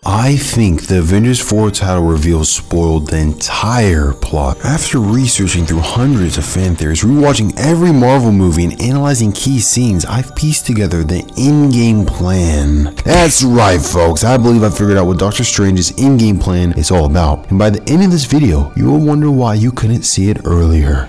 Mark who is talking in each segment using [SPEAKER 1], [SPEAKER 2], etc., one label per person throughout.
[SPEAKER 1] I think the Avengers 4 title reveal spoiled the entire plot. After researching through hundreds of fan theories, rewatching every Marvel movie, and analyzing key scenes, I've pieced together the Endgame plan. That's right, folks, I believe I figured out what Doctor Strange's Endgame plan is all about. And by the end of this video, you will wonder why you couldn't see it earlier.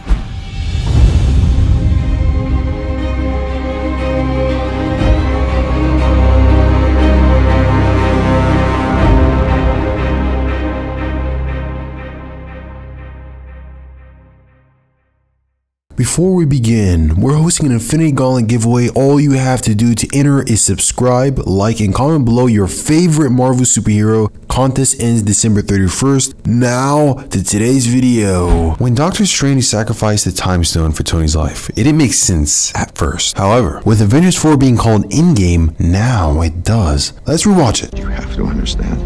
[SPEAKER 1] Before we begin, we're hosting an Infinity Gauntlet giveaway. All you have to do to enter is subscribe, like, and comment below your favorite Marvel superhero. Contest ends December 31st. Now to today's video. When Doctor Strange sacrificed the Time Stone for Tony's life, it didn't make sense at first. However, with Avengers 4 being called Endgame, now it does. Let's rewatch it.
[SPEAKER 2] You have to understand,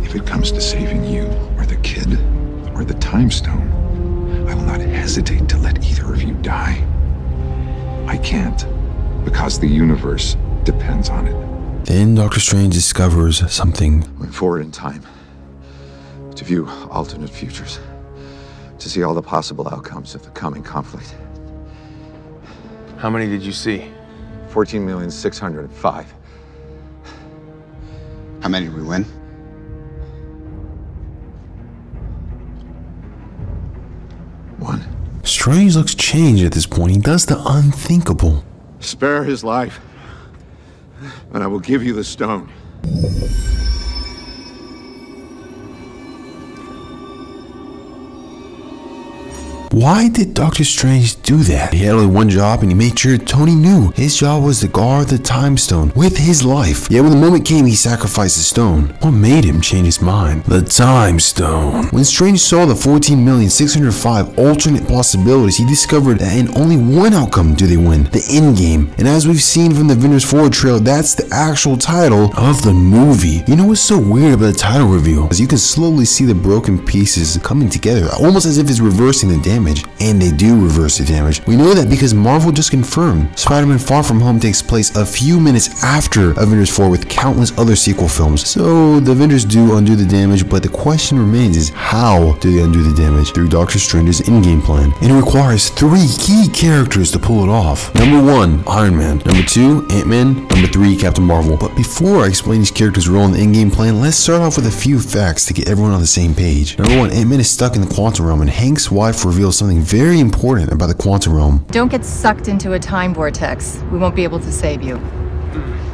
[SPEAKER 2] if it comes to saving you, or the kid, or the Time Stone, I will not hesitate to let either of you die. I can't, because the universe depends on it.
[SPEAKER 1] Then Doctor Strange discovers something.
[SPEAKER 2] Went forward in time to view alternate futures, to see all the possible outcomes of the coming conflict.
[SPEAKER 3] How many did you see?
[SPEAKER 2] 14,605,000.
[SPEAKER 4] How many did we win?
[SPEAKER 2] One.
[SPEAKER 1] Strange looks changed at this point. He does the unthinkable.
[SPEAKER 2] Spare his life, and I will give you the stone.
[SPEAKER 1] Why did Doctor Strange do that? He had only one job, and he made sure Tony knew. His job was to guard the Time Stone with his life. Yet when the moment came, he sacrificed the stone. What made him change his mind? The Time Stone. When Strange saw the 14,605,000 alternate possibilities, he discovered that in only one outcome do they win, the Endgame. And as we've seen from the Avengers 4 trailer, that's the actual title of the movie. You know what's so weird about the title reveal? Is you can slowly see the broken pieces coming together, almost as if it's reversing the damage. And they do reverse the damage. We know that because Marvel just confirmed Spider-Man Far From Home takes place a few minutes after Avengers 4 with countless other sequel films. So the Avengers do undo the damage, but the question remains is how do they undo the damage? Through Doctor Strange's Endgame plan. And it requires three key characters to pull it off. Number 1, Iron Man. Number 2, Ant-Man. Number 3, Captain Marvel. But before I explain these characters' role in the Endgame plan, let's start off with a few facts to get everyone on the same page. Number 1, Ant-Man is stuck in the quantum realm, and Hank's wife reveals something very important about the quantum realm.
[SPEAKER 5] Don't get sucked into a time vortex. We won't be able to save you.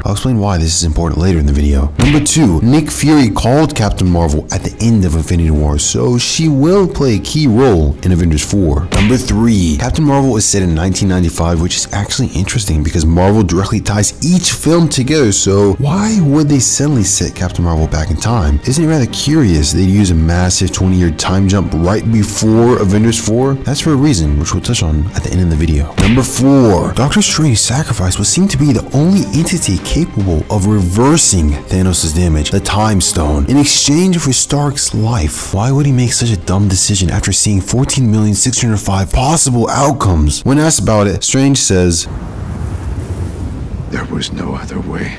[SPEAKER 1] I'll explain why this is important later in the video. Number 2, Nick Fury called Captain Marvel at the end of Infinity War, so she will play a key role in Avengers 4. Number 3, Captain Marvel is set in 1995, which is actually interesting because Marvel directly ties each film together, so why would they suddenly set Captain Marvel back in time? Isn't it rather curious they'd use a massive 20-year time jump right before Avengers 4? That's for a reason, which we'll touch on at the end of the video. Number 4, Doctor Strange's sacrifice would seem to be the only entity capable of reversing Thanos' damage, the Time Stone, in exchange for Stark's life. Why would he make such a dumb decision after seeing 14,605,000 possible outcomes? When asked about it, Strange says,
[SPEAKER 2] There was no other way.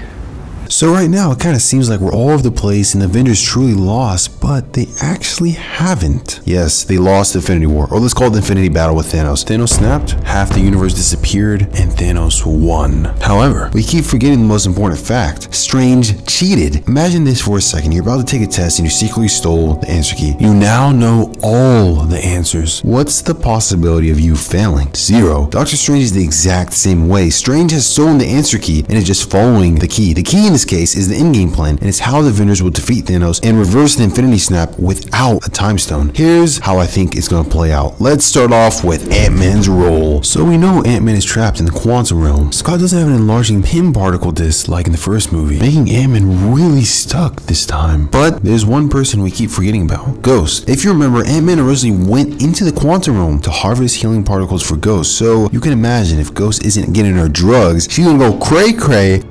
[SPEAKER 1] So right now, it kind of seems like we're all over the place and the Avengers truly lost, but they actually haven't. Yes, they lost the Infinity War, or let's call it the Infinity Battle with Thanos. Thanos snapped, half the universe disappeared, and Thanos won. However, we keep forgetting the most important fact. Strange cheated. Imagine this for a second. You're about to take a test and you secretly stole the answer key. You now know all the answers. What's the possibility of you failing? 0. Doctor Strange is the exact same way. Strange has stolen the answer key and is just following the key. The key in this case is the Endgame plan, and it's how the Avengers will defeat Thanos and reverse the Infinity Snap without a Time Stone. Here's how I think it's going to play out. Let's start off with Ant-Man's role. So we know Ant-Man is trapped in the quantum realm. Scott doesn't have an enlarging pin particle disc like in the first movie, making Ant-Man really stuck this time. But there's one person we keep forgetting about, Ghost. If you remember, Ant-Man originally went into the quantum realm to harvest healing particles for Ghost, so you can imagine if Ghost isn't getting her drugs, she's gonna go cray-cray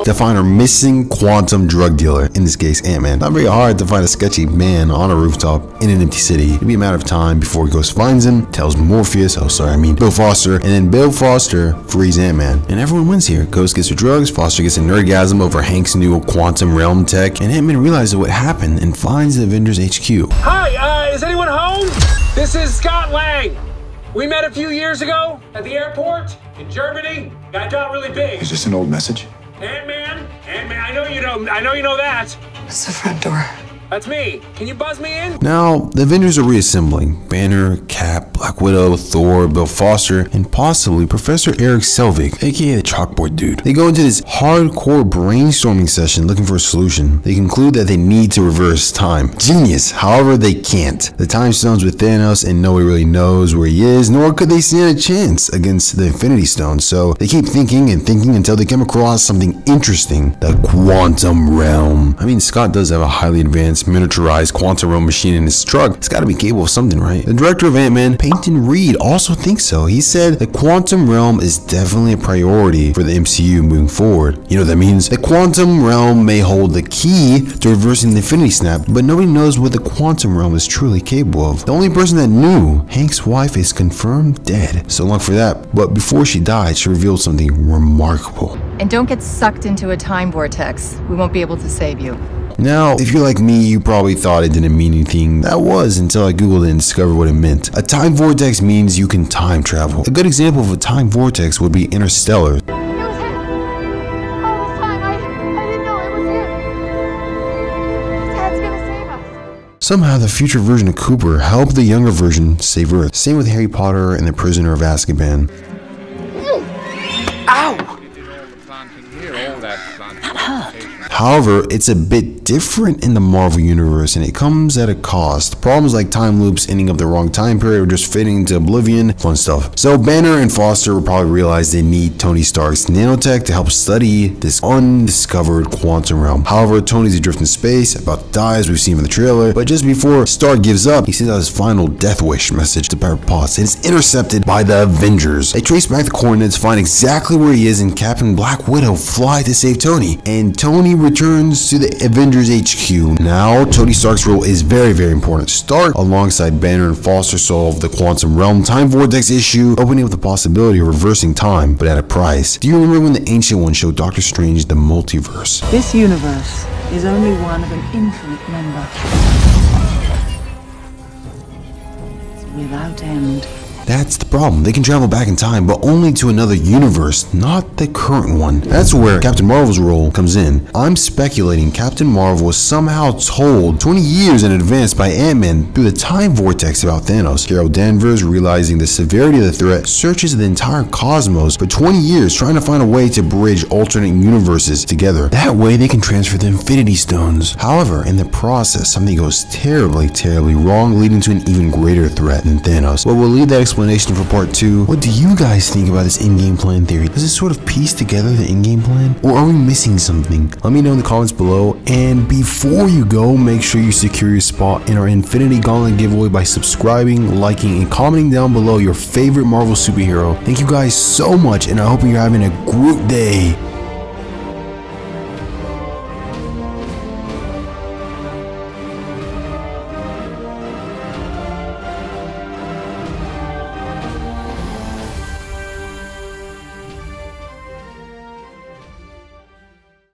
[SPEAKER 1] to find her our missing quantum drug dealer, in this case Ant-Man. Not very hard to find a sketchy man on a rooftop in an empty city. It'd be a matter of time before Ghost finds him, tells Bill Foster, and then Bill Foster frees Ant-Man. And everyone wins here. Ghost gets her drugs, Foster gets a nerdgasm over Hank's new quantum realm tech, and Ant-Man realizes what happened and finds the Avengers HQ.
[SPEAKER 4] Hi, is anyone home? This is Scott Lang. We met a few years ago at the airport in Germany. I got really big.
[SPEAKER 2] Is this an old message?
[SPEAKER 4] Ant-Man, I know you know that.
[SPEAKER 6] It's the front door.
[SPEAKER 4] That's me. Can you buzz me in?
[SPEAKER 1] Now, the Avengers are reassembling. Banner, Cap, Black Widow, Thor, Bill Foster, and possibly Professor Eric Selvig, aka the chalkboard dude. They go into this hardcore brainstorming session looking for a solution. They conclude that they need to reverse time. Genius. However, they can't. The time stone's with Thanos and nobody really knows where he is, nor could they stand a chance against the Infinity Stone. So they keep thinking and thinking until they come across something interesting. The quantum realm. I mean, Scott does have a highly advanced miniaturized quantum realm machine in his truck. It's got to be capable of something, right? The director of Ant-Man, Peyton Reed, also thinks so. He said the quantum realm is definitely a priority for the MCU moving forward. You know what that means? The quantum realm may hold the key to reversing the Infinity Snap, but nobody knows what the quantum realm is truly capable of. The only person that knew, Hank's wife, is confirmed dead. So long for that. But before she died, she revealed something remarkable.
[SPEAKER 5] And don't get sucked into a time vortex. We won't be able to save you.
[SPEAKER 1] Now, if you're like me, you probably thought it didn't mean anything. That was until I googled it and discovered what it meant. A time vortex means you can time travel. A good example of a time vortex would be Interstellar.
[SPEAKER 7] It was him! All this time, I didn't know it was him! Dad's gonna save us!
[SPEAKER 1] Somehow, the future version of Cooper helped the younger version save Earth. Same with Harry Potter and the Prisoner of Azkaban.
[SPEAKER 6] Ow!
[SPEAKER 1] However, it's a bit different in the Marvel Universe, and it comes at a cost. Problems like time loops, ending up the wrong time period, or just fading into oblivion, fun stuff. So Banner and Foster will probably realize they need Tony Stark's nanotech to help study this undiscovered quantum realm. However, Tony's adrift in space, about to die as we've seen in the trailer, but just before Stark gives up, he sends out his final death wish message to Pepper Potts, and it's intercepted by the Avengers. They trace back the coordinates, find exactly where he is, and Cap and Black Widow fly to save Tony, and Tony returns to the Avengers HQ. Now, Tony Stark's role is very, very important. Stark, alongside Banner and Foster, solve the quantum realm time vortex issue, opening up the possibility of reversing time, but at a price. Do you remember when the Ancient One showed Doctor Strange the multiverse?
[SPEAKER 8] This universe is only one of an infinite number. It's without end.
[SPEAKER 1] That's the problem. They can travel back in time, but only to another universe, not the current one. That's where Captain Marvel's role comes in. I'm speculating Captain Marvel was somehow told 20 years in advance by Ant-Man through the time vortex about Thanos. Carol Danvers, realizing the severity of the threat, searches the entire cosmos for 20 years trying to find a way to bridge alternate universes together. That way they can transfer the Infinity Stones. However, in the process, something goes terribly, terribly wrong, leading to an even greater threat than Thanos. But we'll leave that explanation for part 2. What do you guys think about this in-game plan theory? Does it sort of piece together the in-game plan? Or are we missing something? Let me know in the comments below. And before you go, make sure you secure your spot in our Infinity Gauntlet giveaway by subscribing, liking, and commenting down below your favorite Marvel superhero. Thank you guys so much, and I hope you're having a great day.